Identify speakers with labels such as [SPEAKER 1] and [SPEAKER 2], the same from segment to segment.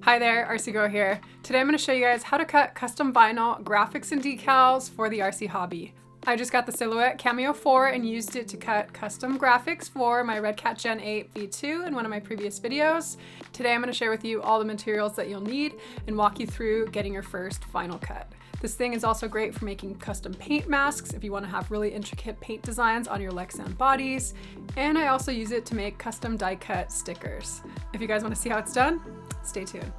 [SPEAKER 1] Hi there, RC Girl here. Today I'm going to show you guys how to cut custom vinyl graphics and decals for the RC hobby. I just got the Silhouette Cameo 4 and used it to cut custom graphics for my Red Cat Gen 8 V2 in one of my previous videos. Today I'm going to share with you all the materials that you'll need and walk you through getting your first vinyl cut. This thing is also great for making custom paint masks if you want to have really intricate paint designs on your Lexan bodies. And I also use it to make custom die cut stickers. If you guys want to see how it's done, stay tuned.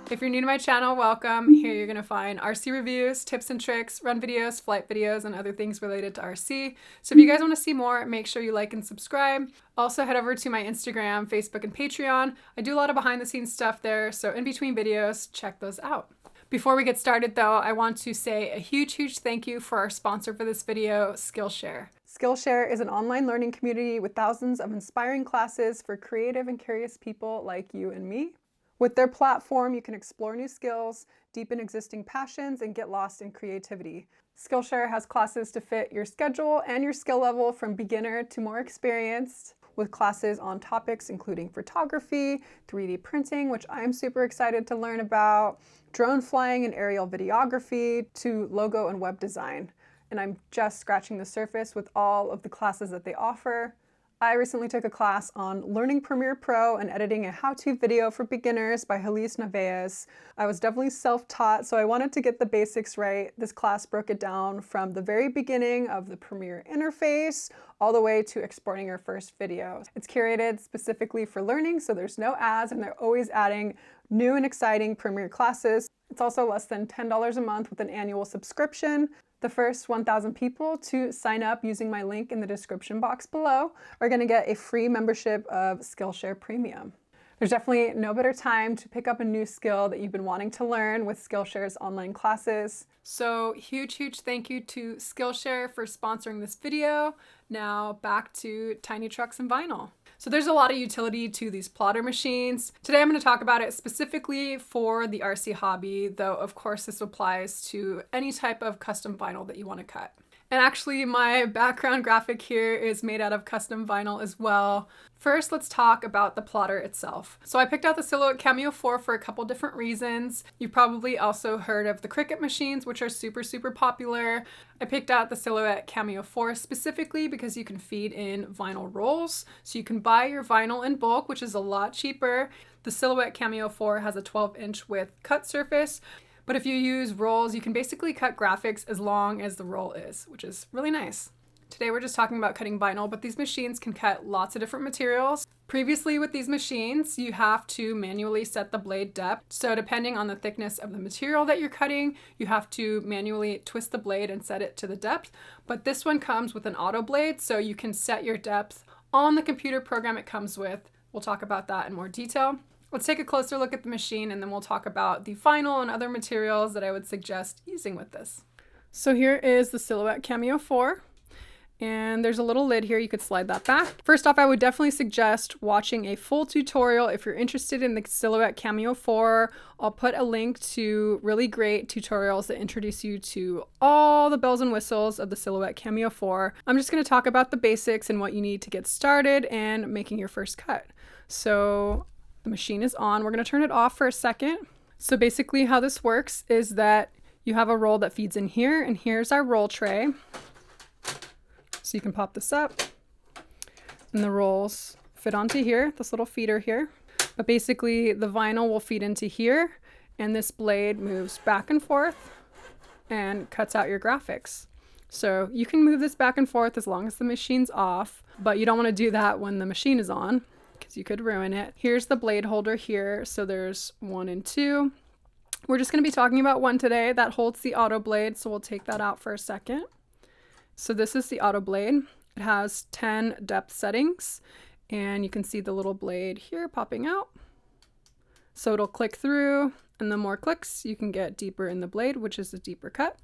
[SPEAKER 1] If you're new to my channel, welcome. Here you're gonna find RC reviews, tips and tricks, run videos, flight videos, and other things related to RC. So if you guys wanna see more, make sure you like and subscribe. Also head over to my Instagram, Facebook, and Patreon. I do a lot of behind the scenes stuff there, so in between videos, check those out. Before we get started though, I want to say a huge thank you for our sponsor for this video, Skillshare. Skillshare is an online learning community with thousands of inspiring classes for creative and curious people like you and me. With their platform, you can explore new skills, deepen existing passions, and get lost in creativity. Skillshare has classes to fit your schedule and your skill level from beginner to more experienced, with classes on topics including photography, 3D printing, which I'm super excited to learn about, drone flying and aerial videography, to logo and web design. And I'm just scratching the surface with all of the classes that they offer. I recently took a class on learning Premiere Pro and editing a how-to video for beginners by Halise Naveas. I was definitely self-taught, so I wanted to get the basics right. This class broke it down from the very beginning of the Premiere interface all the way to exporting your first video. It's curated specifically for learning, so there's no ads, and they're always adding new and exciting Premiere classes. It's also less than $10 a month with an annual subscription. The first 1,000 people to sign up using my link in the description box below are going to get a free membership of Skillshare Premium. There's definitely no better time to pick up a new skill that you've been wanting to learn with Skillshare's online classes. So huge thank you to Skillshare for sponsoring this video. Now back to tiny trucks and vinyl. So there's a lot of utility to these plotter machines. Today I'm going to talk about it specifically for the RC hobby, though of course this applies to any type of custom vinyl that you want to cut. And actually my background graphic here is made out of custom vinyl as well. First, let's talk about the plotter itself. So I picked out the Silhouette Cameo 4 for a couple different reasons. You've probably also heard of the Cricut machines, which are super popular. I picked out the Silhouette Cameo 4 specifically because you can feed in vinyl rolls. So you can buy your vinyl in bulk, which is a lot cheaper. The Silhouette Cameo 4 has a 12-inch width cut surface. But if you use rolls, you can basically cut graphics as long as the roll is, which is really nice. Today we're just talking about cutting vinyl, but these machines can cut lots of different materials. Previously with these machines, you have to manually set the blade depth. So depending on the thickness of the material that you're cutting, you have to manually twist the blade and set it to the depth. But this one comes with an auto blade, so you can set your depth on the computer program it comes with. We'll talk about that in more detail. Let's take a closer look at the machine and then we'll talk about the vinyl and other materials that I would suggest using with this. So here is the Silhouette Cameo 4. And there's a little lid here, you could slide that back. First off, I would definitely suggest watching a full tutorial if you're interested in the Silhouette Cameo 4. I'll put a link to really great tutorials that introduce you to all the bells and whistles of the Silhouette Cameo 4. I'm just gonna talk about the basics and what you need to get started and making your first cut. So the machine is on, we're gonna turn it off for a second. So basically how this works is that you have a roll that feeds in here, and here's our roll tray. So you can pop this up and the rolls fit onto here, this little feeder here. But basically the vinyl will feed into here and this blade moves back and forth and cuts out your graphics. So you can move this back and forth as long as the machine's off, but you don't want to do that when the machine is on because you could ruin it. Here's the blade holder here. So there's 1 and 2. We're just going to be talking about 1 today that holds the auto blade. So we'll take that out for a second. So this is the auto blade. It has 10 depth settings and you can see the little blade here popping out. So it'll click through, and the more clicks you can get deeper in the blade, which is a deeper cut.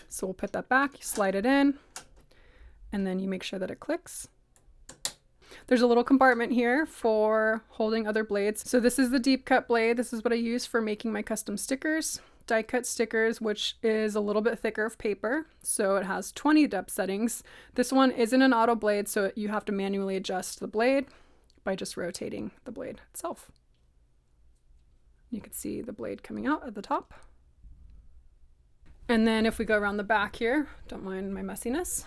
[SPEAKER 1] So we'll put that back, you slide it in, and then you make sure that it clicks. There's a little compartment here for holding other blades. So this is the deep cut blade. This is what I use for making my custom stickers. Die cut stickers, which is a little bit thicker of paper. So it has 20 depth settings. This one isn't an auto blade, so you have to manually adjust the blade. by just rotating the blade itself. You can see the blade coming out at the top. And then if we go around the back here, don't mind my messiness,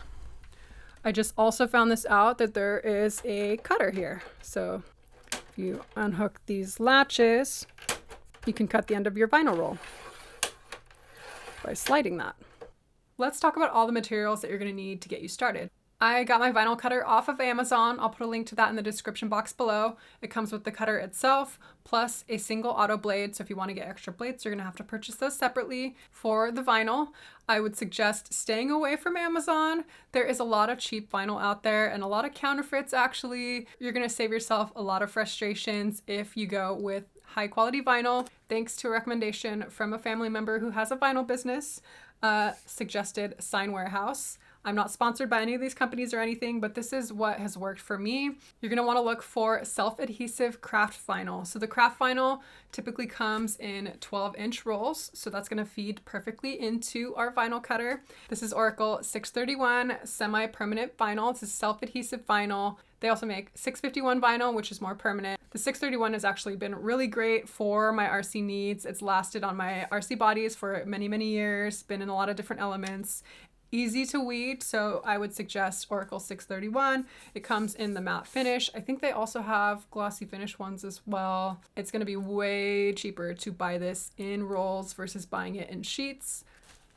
[SPEAKER 1] I just also found this out that there is a cutter here. So if you unhook these latches, you can cut the end of your vinyl roll by sliding that. Let's talk about all the materials that you're going to need to get you started. I got my vinyl cutter off of Amazon. I'll put a link to that in the description box below. It comes with the cutter itself, plus a single auto blade. So if you want to get extra blades, you're gonna have to purchase those separately. For the vinyl, I would suggest staying away from Amazon. There is a lot of cheap vinyl out there and a lot of counterfeits actually. You're gonna save yourself a lot of frustrations if you go with high quality vinyl. Thanks to a recommendation from a family member who has a vinyl business, suggested Sign Warehouse. I'm not sponsored by any of these companies or anything, but this is what has worked for me. You're gonna wanna look for self-adhesive craft vinyl. So the craft vinyl typically comes in 12-inch rolls. So that's gonna feed perfectly into our vinyl cutter. This is Oracle 631 semi-permanent vinyl. It's a self-adhesive vinyl. They also make 651 vinyl, which is more permanent. The 631 has actually been really great for my RC needs. It's lasted on my RC bodies for many, many years, been in a lot of different elements. Easy to weed, so I would suggest Oracle 631. It comes in the matte finish. I think they also have glossy finish ones as well. It's going to be way cheaper to buy this in rolls versus buying it in sheets.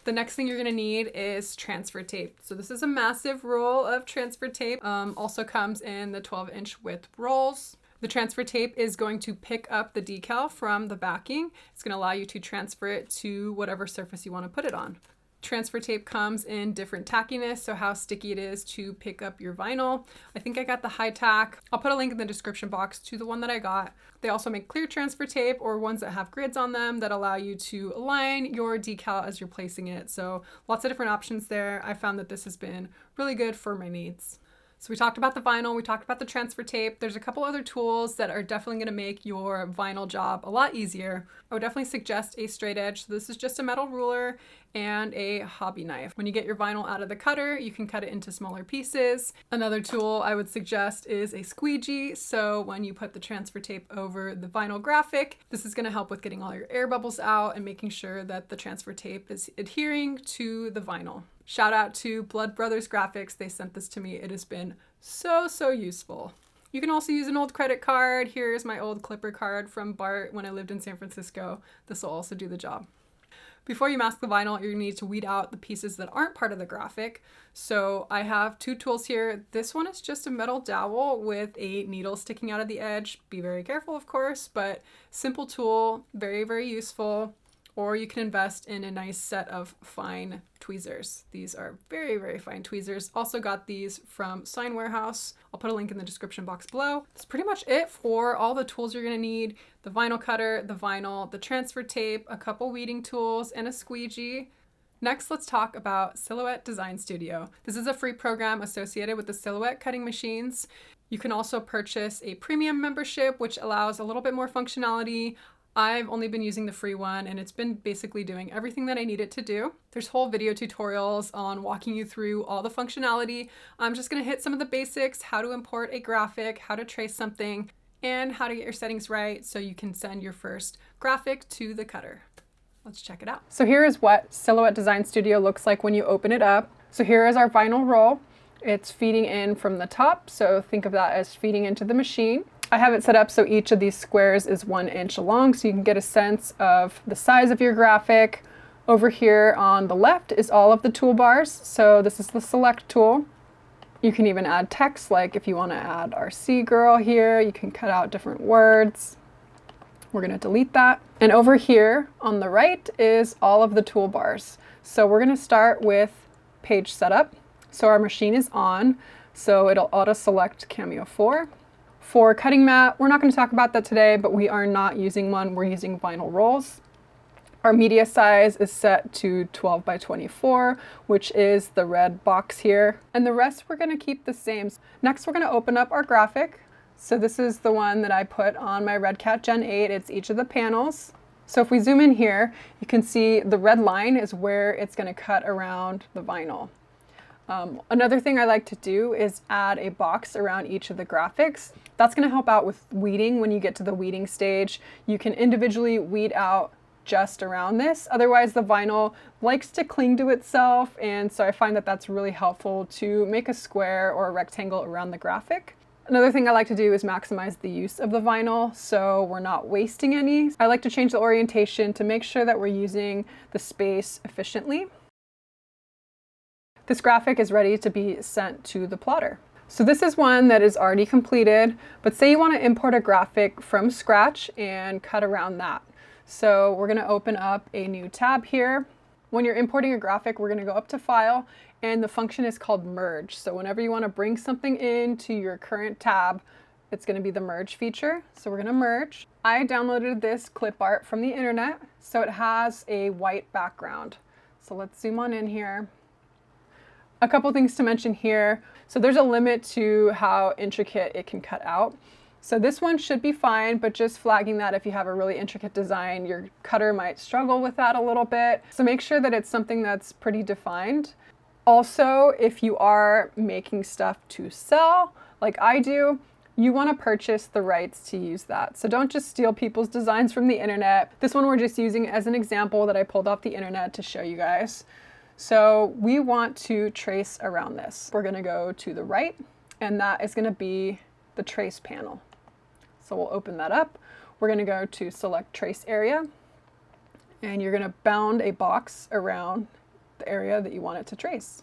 [SPEAKER 1] The next thing you're going to need is transfer tape. So this is a massive roll of transfer tape. Also comes in the 12-inch width rolls. The transfer tape is going to pick up the decal from the backing. It's going to allow you to transfer it to whatever surface you want to put it on. Transfer tape comes in different tackiness, so how sticky it is to pick up your vinyl. I think I got the high tack. I'll put a link in the description box to the one that I got. They also make clear transfer tape or ones that have grids on them that allow you to align your decal as you're placing it. So lots of different options there. I found that this has been really good for my needs. So we talked about the vinyl, we talked about the transfer tape. There's a couple other tools that are definitely gonna make your vinyl job a lot easier. I would definitely suggest a straight edge. So this is just a metal ruler and a hobby knife. When you get your vinyl out of the cutter, you can cut it into smaller pieces. Another tool I would suggest is a squeegee. So when you put the transfer tape over the vinyl graphic, this is gonna help with getting all your air bubbles out and making sure that the transfer tape is adhering to the vinyl. Shout out to Blood Brothers Graphics. They sent this to me. It has been so useful. You can also use an old credit card. Here's my old Clipper card from Bart when I lived in San Francisco. This will also do the job. Before you mask the vinyl, you're gonna need to weed out the pieces that aren't part of the graphic. So I have two tools here. This one is just a metal dowel with a needle sticking out of the edge. Be very careful, of course, but simple tool, very useful. Or you can invest in a nice set of fine tweezers. These are very fine tweezers. Also got these from Sign Warehouse. I'll put a link in the description box below. That's pretty much it for all the tools you're gonna need. The vinyl cutter, the vinyl, the transfer tape, a couple weeding tools, and a squeegee. Next, let's talk about Silhouette Design Studio. This is a free program associated with the Silhouette cutting machines. You can also purchase a premium membership, which allows a little bit more functionality. I've only been using the free one and it's been basically doing everything that I need it to do. There's whole video tutorials on walking you through all the functionality. I'm just gonna hit some of the basics, how to import a graphic, how to trace something, and how to get your settings right so you can send your first graphic to the cutter. Let's check it out. So here is what Silhouette Design Studio looks like when you open it up. So here is our vinyl roll. It's feeding in from the top, so think of that as feeding into the machine. I have it set up so each of these squares is 1 inch long, so you can get a sense of the size of your graphic. Over here on the left is all of the toolbars. So this is the select tool. You can even add text, like if you want to add RC girl here, you can cut out different words. We're going to delete that. And over here on the right is all of the toolbars. So we're going to start with page setup. So our machine is on, so it'll auto select Cameo 4. For cutting mat, we're not going to talk about that today, but we are not using one. We're using vinyl rolls. Our media size is set to 12 by 24, which is the red box here. And the rest we're going to keep the same. Next, we're going to open up our graphic. So this is the one that I put on my Red Cat Gen 8. It's each of the panels. So if we zoom in here, you can see the red line is where it's going to cut around the vinyl. Another thing I like to do is add a box around each of the graphics. That's going to help out with weeding. When you get to the weeding stage, you can individually weed out just around this. Otherwise, the vinyl likes to cling to itself, and so I find that that's really helpful to make a square or a rectangle around the graphic. Another thing I like to do is maximize the use of the vinyl so we're not wasting any. I like to change the orientation to make sure that we're using the space efficiently. This graphic is ready to be sent to the plotter. So this is one that is already completed, but say you want to import a graphic from scratch and cut around that. So we're going to open up a new tab here. When you're importing a graphic, we're going to go up to File, and the function is called Merge. So whenever you want to bring something into your current tab, it's going to be the Merge feature. So we're going to merge. I downloaded this clip art from the internet, so it has a white background. So let's zoom on in here. A couple things to mention here. So there's a limit to how intricate it can cut out. So this one should be fine, but just flagging that if you have a really intricate design, your cutter might struggle with that a little bit. So make sure that it's something that's pretty defined. Also, if you are making stuff to sell, like I do, you want to purchase the rights to use that. So don't just steal people's designs from the internet. This one we're just using as an example that I pulled off the internet to show you guys. So we want to trace around this. We're going to go to the right, and that is going to be the trace panel. So we'll open that up. We're going to go to select trace area, and you're going to bound a box around the area that you want it to trace.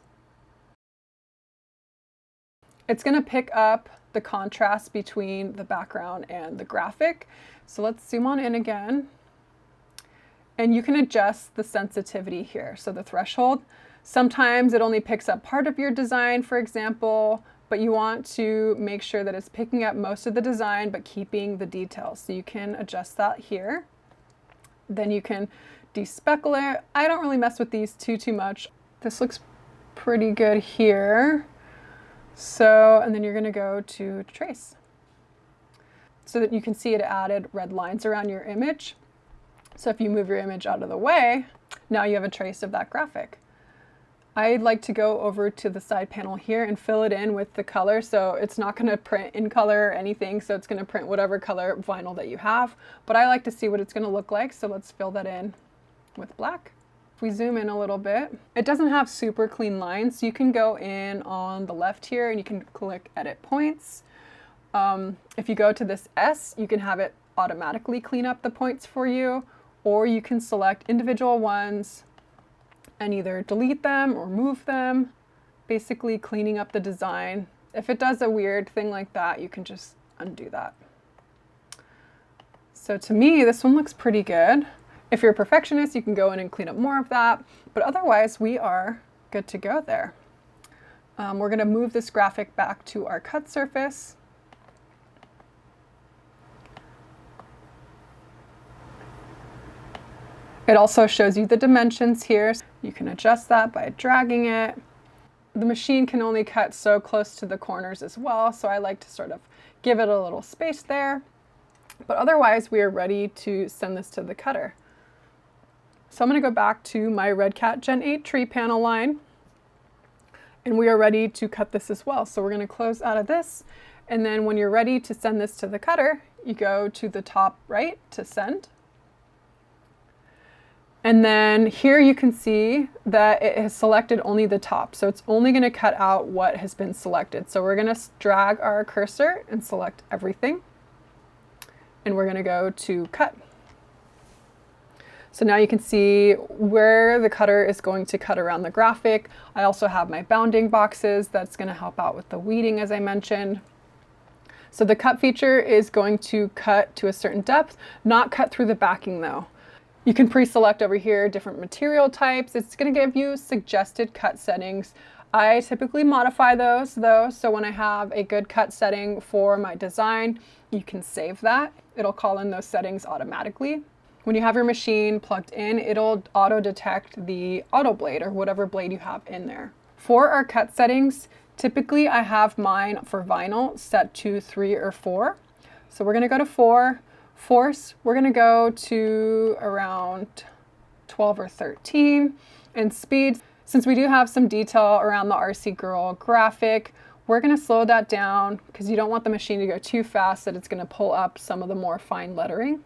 [SPEAKER 1] It's going to pick up the contrast between the background and the graphic. So let's zoom on in again. And you can adjust the sensitivity here. So the threshold, sometimes it only picks up part of your design, for example, but you want to make sure that it's picking up most of the design, but keeping the details. So you can adjust that here. Then you can despeckle it. I don't really mess with these too much. This looks pretty good here. So, and then you're gonna go to trace so that you can see it added red lines around your image. So if you move your image out of the way, now you have a trace of that graphic. I'd like to go over to the side panel here and fill it in with the color. So it's not going to print in color or anything. So it's going to print whatever color vinyl that you have. But I like to see what it's going to look like. So let's fill that in with black. If we zoom in a little bit, it doesn't have super clean lines. So you can go in on the left here and you can click Edit Points. If you go to this S, you can have it automatically clean up the points for you. Or you can select individual ones and either delete them or move them, basically cleaning up the design. If it does a weird thing like that, you can just undo that. So to me, this one looks pretty good. If you're a perfectionist, you can go in and clean up more of that, but otherwise we are good to go there. We're gonna move this graphic back to our cut surface. It also shows you the dimensions here. You can adjust that by dragging it. The machine can only cut so close to the corners as well, so I like to sort of give it a little space there. But otherwise, we are ready to send this to the cutter. So I'm going to go back to my Red Cat Gen 8 tree panel line, and we are ready to cut this as well. So we're going to close out of this, and then when you're ready to send this to the cutter, you go to the top right to send. And then here you can see that it has selected only the top. So it's only going to cut out what has been selected. So we're going to drag our cursor and select everything. And we're going to go to cut. So now you can see where the cutter is going to cut around the graphic. I also have my bounding boxes that's going to help out with the weeding, as I mentioned. So the cut feature is going to cut to a certain depth, not cut through the backing though. You can pre-select over here different material types. It's going to give you suggested cut settings. I typically modify those though, so when I have a good cut setting for my design, you can save that. It'll call in those settings automatically. When you have your machine plugged in, it'll auto-detect the auto blade or whatever blade you have in there. For our cut settings, typically I have mine for vinyl set to 3 or 4. So we're going to go to 4. Force, we're going to go to around 12 or 13. And speed, Since we do have some detail around the RC Girl graphic, we're gonna slow that down because you don't want the machine to go too fast that it's gonna pull up some of the more fine lettering.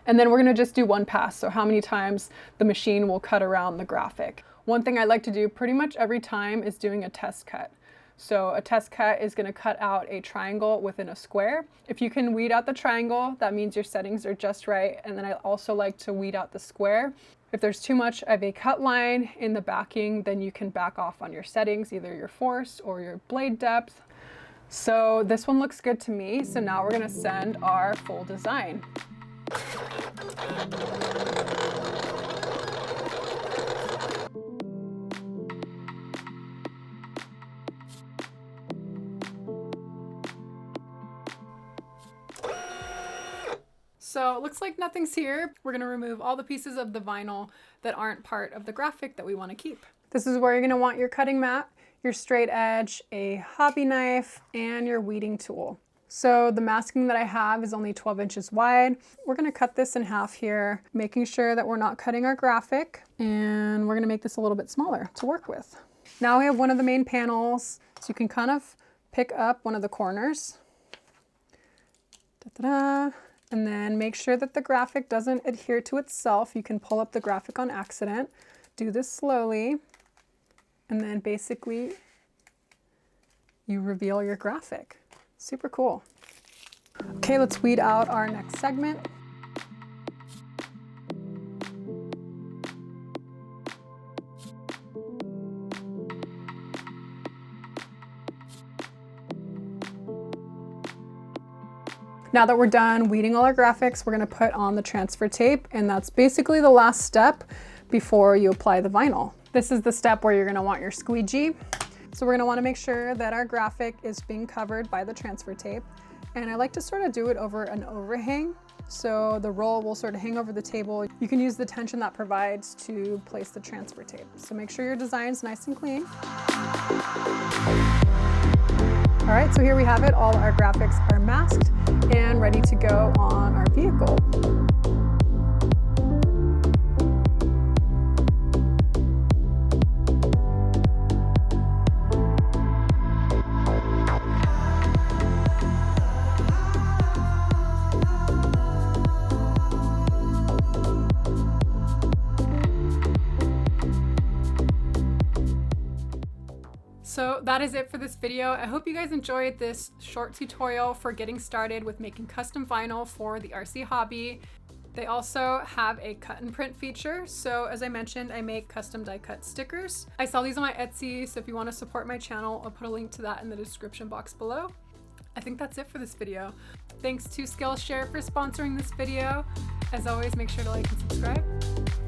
[SPEAKER 1] And then we're gonna just do one pass, so how many times the machine will cut around the graphic. One thing I like to do pretty much every time is doing a test cut. So a test cut is gonna cut out a triangle within a square. If you can weed out the triangle, that means your settings are just right. And then I also like to weed out the square. If there's too much of a cut line in the backing, then you can back off on your settings, either your force or your blade depth. So this one looks good to me. So now we're gonna send our full design. So it looks like nothing's here. We're gonna remove all the pieces of the vinyl that aren't part of the graphic that we wanna keep. This is where you're gonna want your cutting mat, your straight edge, a hobby knife, and your weeding tool. So the masking that I have is only 12 inches wide. We're gonna cut this in half here, making sure that we're not cutting our graphic, and we're gonna make this a little bit smaller to work with. Now we have one of the main panels, so you can kind of pick up one of the corners. Da-da-da. And then make sure that the graphic doesn't adhere to itself. You can pull up the graphic on accident. Do this slowly. And then basically you reveal your graphic. Super cool. Okay, let's weed out our next segment. Now that we're done weeding all our graphics, we're gonna put on the transfer tape, and that's basically the last step before you apply the vinyl. This is the step where you're gonna want your squeegee. So we're gonna wanna make sure that our graphic is being covered by the transfer tape. And I like to sort of do it over an overhang. So the roll will sort of hang over the table. You can use the tension that provides to place the transfer tape. So make sure your design's nice and clean. All right, so here we have it. All our graphics are masked and ready to go on our vehicle. So that is it for this video. I hope you guys enjoyed this short tutorial for getting started with making custom vinyl for the RC hobby. They also have a cut and print feature. So as I mentioned, I make custom die cut stickers. I sell these on my Etsy, so if you want to support my channel, I'll put a link to that in the description box below. I think that's it for this video. Thanks to Skillshare for sponsoring this video. As always, make sure to like and subscribe.